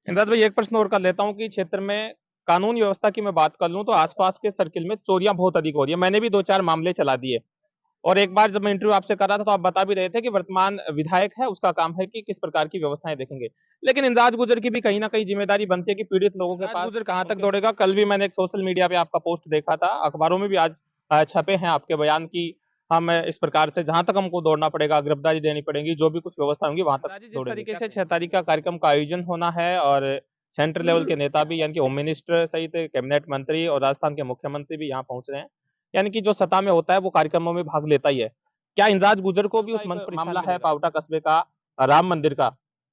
इमरान भाई, एक प्रश्न और कर लेता हूँ कि क्षेत्र में कानून व्यवस्था की मैं बात कर लूं तो आसपास के सर्किल में चोरियां बहुत अधिक हो रही है। मैंने भी दो चार मामले चला दिए। और एक बार जब मैं इंटरव्यू आपसे कर रहा था तो आप बता भी रहे थे कि वर्तमान विधायक है, उसका काम है कि किस प्रकार की व्यवस्थाएं देखेंगे। लेकिन इंद्राज गुजर की भी कहीं ना कहीं जिम्मेदारी बनती है कि पीड़ित लोगों के पास गुजर कहां तक दौड़ेगा। कल भी मैंने एक सोशल मीडिया पे आपका पोस्ट देखा था, अखबारों में भी आज छपे हैं आपके बयान की हम इस प्रकार से जहां तक हमको दौड़ना पड़ेगा, गिरफ्तारी देनी पड़ेगी, जो भी कुछ व्यवस्था होंगी वहां तक जिस तरीके से 6 तारीख का कार्यक्रम का आयोजन होना है और सेंट्रल लेवल के नेता भी यानी कि होम मिनिस्टर सहित कैबिनेट मंत्री और राजस्थान के मुख्यमंत्री भी यहाँ पहुंच रहे हैं, यानी कि जो सत्ता में होता है वो कार्यक्रमों में भाग लेता ही है। क्या इंद्राज गुजर को भी उस मंच पर मामला है पावटा कस्बे का राम मंदिर का,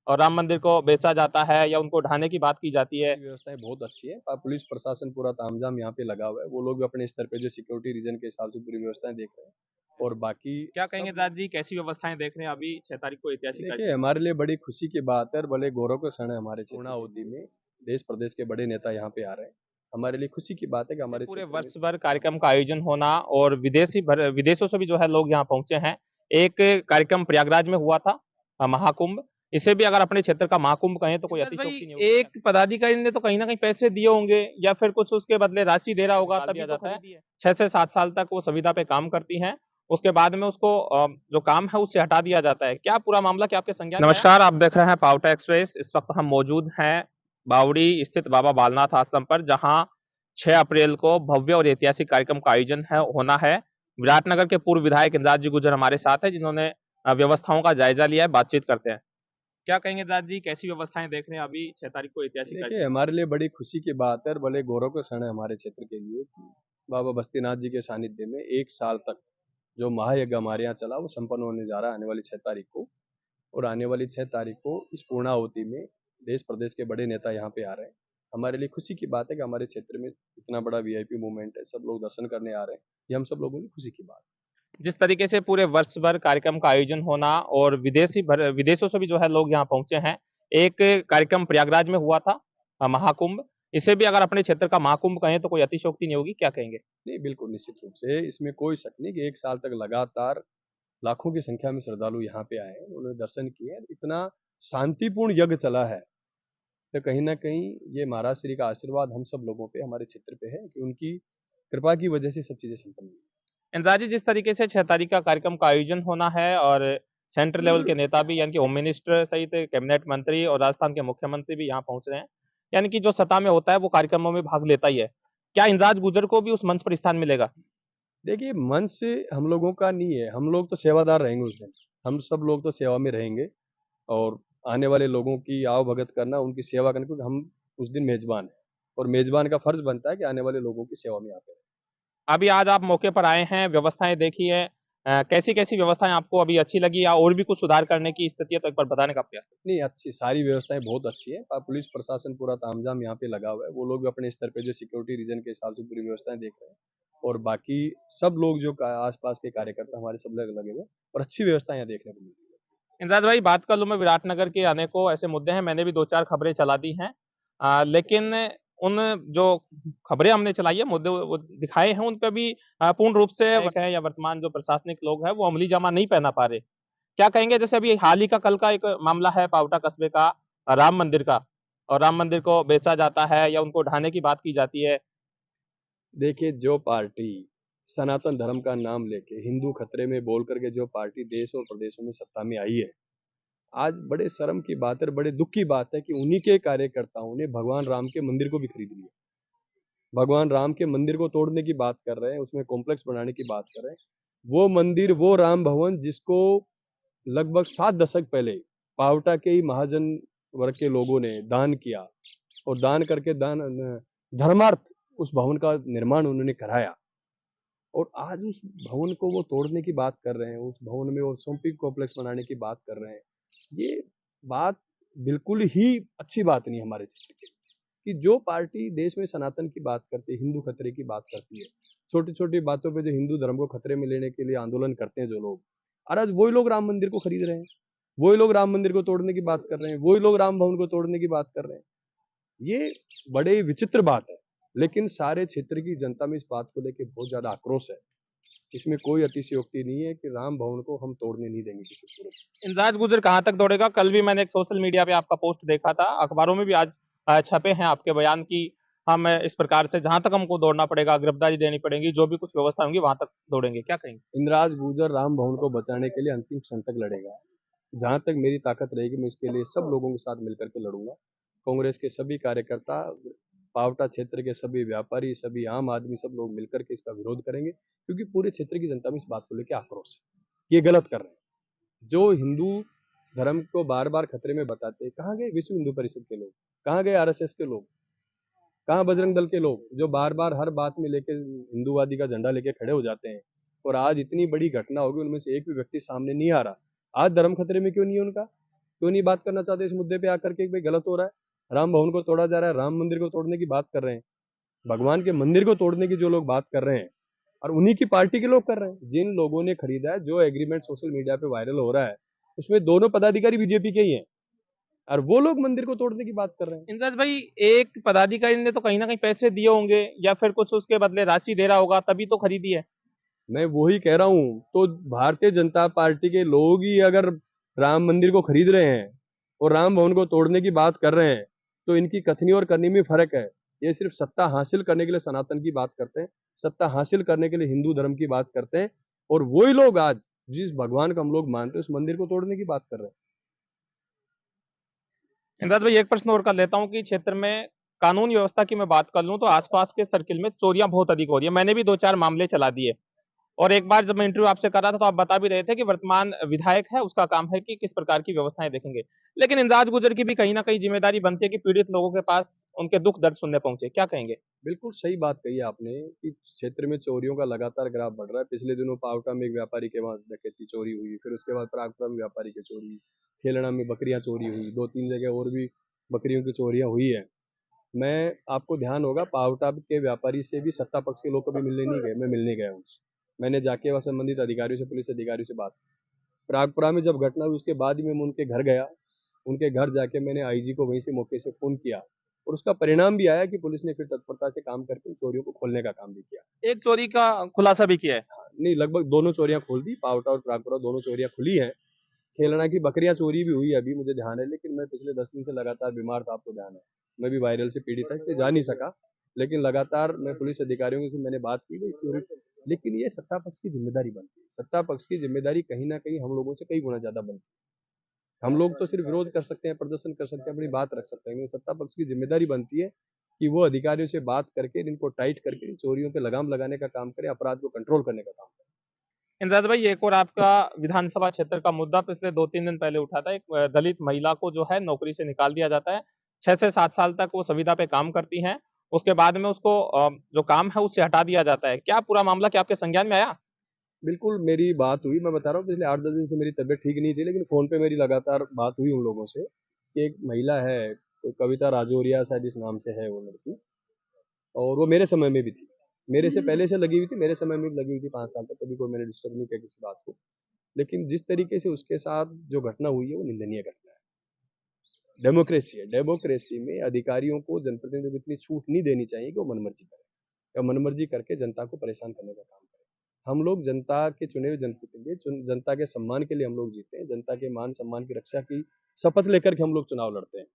और राम मंदिर को बेचा जाता है या उनको ढाने की बात की जाती है? व्यवस्थाएं बहुत अच्छी है। पुलिस प्रशासन पूरा तामझाम यहाँ पे लगा हुआ है। वो लोग भी अपने स्तर पे जो सिक्योरिटी रीजन के हिसाब से पूरी व्यवस्थाएं देख रहे हैं। और बाकी क्या कहेंगे इंद्राज जी, कैसी व्यवस्थाएं देख रहे हैं अभी 6 तारीख को ऐतिहासिक देखिए, हमारे लिए बड़ी खुशी की बात है और बड़े गौरव का क्षण है। हमारे पूर्णाहुति में देश प्रदेश के बड़े नेता यहाँ पे आ रहे हैं। हमारे लिए खुशी की बात है कि हमारे पूरे वर्ष भर कार्यक्रम का आयोजन होना और विदेशों से भी जो है लोग यहाँ पहुंचे हैं। एक कार्यक्रम प्रयागराज में हुआ था, महाकुंभ। इसे भी अगर अपने क्षेत्र का महाकुंभ कहें तो कोई अतिशयोक्ति नहीं होगी। एक पदाधिकारी ने तो कहीं ना कहीं पैसे दिए होंगे या फिर कुछ उसके बदले राशि दे रहा होगा, तभी तो है 6 से 7 साल तक वो संविदा पे काम करती हैं। उसके बाद में उसको जो काम है उससे हटा दिया जाता है। क्या पूरा मामला क्या आपके संज्ञान में आया? नमस्कार, आप देख रहे हैं पावटा एक्सप्रेस। इस वक्त हम मौजूद हैं बावड़ी स्थित बाबा बालनाथ आश्रम पर, जहां 6 अप्रैल को भव्य और ऐतिहासिक कार्यक्रम का आयोजन होना है। विराटनगर के पूर्व विधायक इंद्राज जी गुजर हमारे साथ है, जिन्होंने व्यवस्थाओं का जायजा लिया है। बातचीत करते हैं। क्या कहेंगे इंद्राज जी, कैसी व्यवस्थाएं देख रहे हैं अभी 6 तारीख को ऐतिहासिक देखिए, हमारे लिए बड़ी खुशी की बात है और बड़े गौरव का क्षण है हमारे क्षेत्र के लिए कि बाबा बस्तीनाथ जी के सानिध्य में 1 साल तक जो महायज्ञ हमारे यहाँ चला वो संपन्न होने जा रहा है आने वाली 6 तारीख को। और आने वाली 6 तारीख को इस पूर्णाहुति में देश प्रदेश के बड़े नेता यहाँ पे आ रहे हैं। हमारे लिए खुशी की बात है कि हमारे क्षेत्र में इतना बड़ा वीआईपी मूवमेंट है, सब लोग दर्शन करने आ रहे हैं। ये हम सब लोगों की खुशी की बात है? जिस तरीके से पूरे वर्ष भर कार्यक्रम का आयोजन होना और विदेशों से भी जो है लोग यहाँ पहुंचे हैं। एक कार्यक्रम प्रयागराज में हुआ था, महाकुंभ। इसे भी अगर अपने क्षेत्र का महाकुंभ कहें तो कोई अतिशयोक्ति नहीं होगी। क्या कहेंगे? नहीं, बिल्कुल निश्चित रूप से इसमें कोई शक नहीं कि 1 साल तक लगातार लाखों की संख्या में श्रद्धालु यहाँ पे आए हैं, उन्होंने दर्शन किए। इतना शांतिपूर्ण यज्ञ चला है तो कहीं ना कहीं ये महाराज श्री का आशीर्वाद हम सब लोगों पे, हमारे क्षेत्र पे है कि उनकी कृपा की वजह से सब चीजें संपन्न हुई। इंदिरा जी, जिस तरीके से 6 तारीख का कार्यक्रम का आयोजन होना है और सेंट्रल लेवल के नेता भी यानी कि होम मिनिस्टर सहित कैबिनेट मंत्री और राजस्थान के मुख्यमंत्री भी यहाँ पहुंच रहे हैं, यानी कि जो सत्ता में होता है वो कार्यक्रमों में भाग लेता ही है। क्या इंद्राज गुजर को भी उस मंच पर स्थान मिलेगा? देखिए, मन से हम लोगों का नहीं है, हम लोग तो सेवादार रहेंगे उस दिन। हम सब लोग तो सेवा में रहेंगे और आने वाले लोगों की आवभगत करना, उनकी सेवा करना, क्योंकि हम उस दिन मेजबान हैं और मेजबान का फर्ज बनता है कि आने वाले लोगों की सेवा में आते हैं। अभी आज आप मौके पर आए हैं, व्यवस्थाएं देखी है, कैसी कैसी व्यवस्थाएं आपको अभी अच्छी लगी या और भी कुछ सुधार करने की स्थिति है तो एक बार बताने का प्रयास करें। नहीं, अच्छी सारी व्यवस्थाएं बहुत अच्छी है। पुलिस प्रशासन पूरा तामझाम यहाँ पे लगा हुआ है। वो लोग भी अपने स्तर पे जो सिक्योरिटी रीजन के हिसाब से पूरी व्यवस्थाएं देख रहे हैं। और बाकी सब लोग जो आसपास के कार्यकर्ता हमारे सब लोग लगे हुए हैं और अच्छी व्यवस्था यहाँ देखने को मिल रही है। इंद्राज भाई, बात कर लूं मैं विराटनगर के अनेकों ऐसे मुद्दे हैं, मैंने भी दो चार खबरें चला दी हैं। लेकिन उन जो खबरें हमने चलाई है, मुद्दे वो दिखाए हैं, उन पे भी पूर्ण रूप से है या वर्तमान जो प्रशासनिक लोग हैं वो अमली जामा नहीं पहना पा रहे। क्या कहेंगे? जैसे अभी हाल ही का कल का एक मामला है पावटा कस्बे का राम मंदिर का, और राम मंदिर को बेचा जाता है या उनको ढाने की बात की जाती है। देखिए, जो पार्टी सनातन धर्म का नाम लेके हिंदू खतरे में बोल करके जो पार्टी देश और प्रदेशों में सत्ता में आई है, आज बड़े शर्म की बात है और बड़े दुख की बात है कि उन्हीं के कार्यकर्ताओं ने भगवान राम के मंदिर को भी खरीद लिया। भगवान राम के मंदिर को तोड़ने की बात कर रहे हैं, उसमें कॉम्प्लेक्स बनाने की बात कर रहे हैं। वो मंदिर, वो राम भवन जिसको लगभग 7 दशक पहले पावटा के ही महाजन वर्ग के लोगों ने दान किया और दान करके धर्मार्थ उस भवन का निर्माण उन्होंने कराया, और आज उस भवन को वो तोड़ने की बात कर रहे हैं, उस भवन में वो शॉपिंग कॉम्प्लेक्स बनाने की बात कर रहे हैं। ये बात बिल्कुल ही अच्छी बात नहीं है हमारे क्षेत्र की, कि जो पार्टी देश में सनातन की बात करती है, हिंदू खतरे की बात करती है, छोटी छोटी बातों पे जो हिंदू धर्म को खतरे में लेने के लिए आंदोलन करते हैं जो लोग, और आज वही लोग राम मंदिर को खरीद रहे हैं, वही लोग राम मंदिर को तोड़ने की बात कर रहे हैं, वही लोग राम भवन को तोड़ने की बात कर रहे हैं। ये बड़े विचित्र बात है, लेकिन सारे क्षेत्र की जनता में इस बात को लेकर बहुत ज्यादा आक्रोश है। इसमें कोई अतिशयोक्ति नहीं है कि राम भवन को हम तोड़ने नहीं देंगे किसी सूरत में। इंद्राज गुजर कहां तक दौड़ेगा? कल भी मैंने एक सोशल मीडिया पे आपका पोस्ट देखा था, अखबारों में भी आज छपे हैं आपके बयान की हम इस प्रकार से जहां तक हमको दौड़ना पड़ेगा, गिरफ्तारी देनी पड़ेगी, जो भी कुछ व्यवस्था होंगी वहां तक दौड़ेंगे, क्या कहेंगे? इंदिराज गुर्जर राम भवन को बचाने के लिए अंतिम क्षण तक लड़ेगा। जहां तक मेरी ताकत रहेगी मैं इसके लिए सब लोगों के साथ मिलकर के लड़ूंगा। कांग्रेस के सभी कार्यकर्ता, पावटा क्षेत्र के सभी व्यापारी, सभी आम आदमी, सब लोग मिलकर के इसका विरोध करेंगे, क्योंकि पूरे क्षेत्र की जनता में इस बात को लेकर आक्रोश है। ये गलत कर रहे हैं। जो हिंदू धर्म को बार बार खतरे में बताते हैं, कहाँ गए विश्व हिंदू परिषद के लोग, कहाँ गए आरएसएस के लोग, कहाँ बजरंग दल के लोग, जो बार बार हर बात में लेके हिंदूवादी का झंडा लेके खड़े हो जाते हैं। और आज इतनी बड़ी घटना होगी, उनमें से एक भी व्यक्ति सामने नहीं आ रहा। आज धर्म खतरे में क्यों नहीं है उनका? क्यों नहीं बात करना चाहते इस मुद्दे पे आकर के भाई गलत हो रहा है, राम भवन को तोड़ा जा रहा है, राम मंदिर को तोड़ने की बात कर रहे हैं, भगवान के मंदिर को तोड़ने की जो लोग बात कर रहे हैं, और उन्हीं की पार्टी के लोग कर रहे हैं। जिन लोगों ने खरीदा है, जो एग्रीमेंट सोशल मीडिया पे वायरल हो रहा है, उसमें दोनों पदाधिकारी बीजेपी के ही हैं, और वो लोग मंदिर को तोड़ने की बात कर रहे हैं। इंद्रज भाई, एक पदाधिकारी ने तो कहीं ना कहीं पैसे दिए होंगे या फिर कुछ उसके बदले राशि दे रहा होगा, तभी तो खरीदी है। मैं वही कह रहा हूँ, तो भारतीय जनता पार्टी के लोग ही अगर राम मंदिर को खरीद रहे हैं और राम भवन को तोड़ने की बात कर रहे हैं, तो इनकी कथनी और करनी में फर्क है। ये सिर्फ सत्ता हासिल करने के लिए सनातन की बात करते हैं, सत्ता हासिल करने के लिए हिंदू धर्म की बात करते हैं, और वही लोग आज जिस भगवान को हम लोग मानते हैं उस मंदिर को तोड़ने की बात कर रहे हैं। इंद्रज भाई, एक प्रश्न और कर लेता हूँ कि क्षेत्र में कानून व्यवस्था की मैं बात कर लूं तो आसपास के सर्किल में चोरियां बहुत अधिक हो रही है। मैंने भी दो चार मामले चला दिए, और एक बार जब मैं इंटरव्यू आपसे कर रहा था तो आप बता भी रहे थे कि वर्तमान विधायक है, उसका काम है कि किस प्रकार की व्यवस्थाएं देखेंगे। लेकिन इंद्राज गुर्जर की भी कहीं ना कहीं जिम्मेदारी बनती है कि पीड़ित लोगों के पास उनके दुख दर्द सुनने पहुंचे, क्या कहेंगे? बिल्कुल सही बात कही आपने कि क्षेत्र में चोरियों का लगातार ग्राफ बढ़ रहा है। पिछले दिनों पावटा में एक व्यापारी के वहां डकैती चोरी हुई, फिर उसके बाद प्रागपुरा में व्यापारी की चोरी, खेलना में बकरियां चोरी हुई, दो तीन जगह और भी बकरियों की चोरियां हुई है। मैं आपको ध्यान होगा, पावटा के व्यापारी से भी सत्ता पक्ष के लोग कभी मिलने नहीं गए, मैं मिलने गया उनसे। मैंने जाके वहाँ संबंधित अधिकारियों से, पुलिस अधिकारियों से बात की। प्रागपुरा में जब घटना हुई उसके बाद ही मैं उनके घर गया। उनके घर जाके मैंने आईजी को वहीं से मौके से फोन किया, और उसका परिणाम भी आया कि पुलिस ने फिर तत्परता से काम करके उन चोरियों को खोलने का काम भी किया। एक चोरी का खुलासा भी किया है। नहीं, लगभग दोनों चोरियां खोल दी, पावटा और प्रागपुरा दोनों चोरियां खुली हैं। खेलना की बकरियां चोरी भी हुई है, अभी मुझे ध्यान है, लेकिन मैं पिछले 10 दिन से लगातार बीमार था, आपको ध्यान है। मैं भी वायरल से पीड़ित था, इसलिए जा नहीं सका। लेकिन लगातार मैं पुलिस अधिकारियों से मैंने बात की, इस चोरी, लेकिन ये सत्ता पक्ष की जिम्मेदारी बनती है। सत्ता पक्ष की जिम्मेदारी कहीं ना कहीं हम लोगों से कई गुना ज्यादा बनती है। हम लोग तो सिर्फ विरोध कर सकते हैं, प्रदर्शन कर सकते हैं, अपनी बात रख सकते हैं, लेकिन सत्ता पक्ष की जिम्मेदारी बनती है कि वो अधिकारियों से बात करके इनको टाइट करके इन चोरियों पे लगाम लगाने का काम करे, अपराध को कंट्रोल करने का काम करे। इंद्रज भाई, एक और आपका विधानसभा क्षेत्र का मुद्दा पिछले 2-3 दिन पहले उठा था। एक दलित महिला को जो है नौकरी से निकाल दिया जाता है। 6 से 7 साल तक वो संविदा पे काम करती हैं, उसके बाद में उसको जो काम है उससे हटा दिया जाता है। क्या पूरा मामला क्या आपके संज्ञान में आया? बिल्कुल मेरी बात हुई, मैं बता रहा हूँ, पिछले 8-10 दिन से मेरी तबीयत ठीक नहीं थी, लेकिन फ़ोन पे मेरी लगातार बात हुई उन लोगों से कि एक महिला है, कोई कविता राजौरिया शायद इस नाम से है वो लड़की, और वो मेरे समय में भी थी। मेरे से पहले से लगी हुई थी, मेरे समय में भी लगी हुई थी 5 साल तक, कभी कोई मैंने डिस्टर्ब नहीं किया किसी बात को। लेकिन जिस तरीके से उसके साथ जो घटना हुई है वो निंदनीय घटना है। डेमोक्रेसी है, डेमोक्रेसी में अधिकारियों को, जनप्रतिनिधियों को इतनी छूट नहीं देनी चाहिए कि वो मनमर्जी करें, या मनमर्जी करके जनता को परेशान करने का काम करें। हम लोग जनता के चुने हुए जनप्रतिनिधि, जनता के सम्मान के लिए हम लोग जीते हैं, जनता के मान सम्मान की रक्षा की शपथ लेकर के हम लोग चुनाव लड़ते हैं।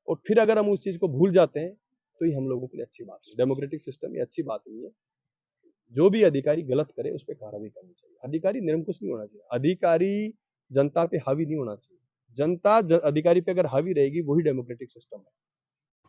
और फिर अगर हम उस चीज को भूल जाते हैं, तो ये हम लोगों के लिए अच्छी बात है। डेमोक्रेटिक सिस्टम ये अच्छी बात नहीं है। जो भी अधिकारी गलत करे उस पर कार्रवाई करनी चाहिए। अधिकारी निरंकुश नहीं होना चाहिए, अधिकारी जनता पे हावी नहीं होना चाहिए। जनता अधिकारी पे अगर हावी रहेगी, वही डेमोक्रेटिक सिस्टम है।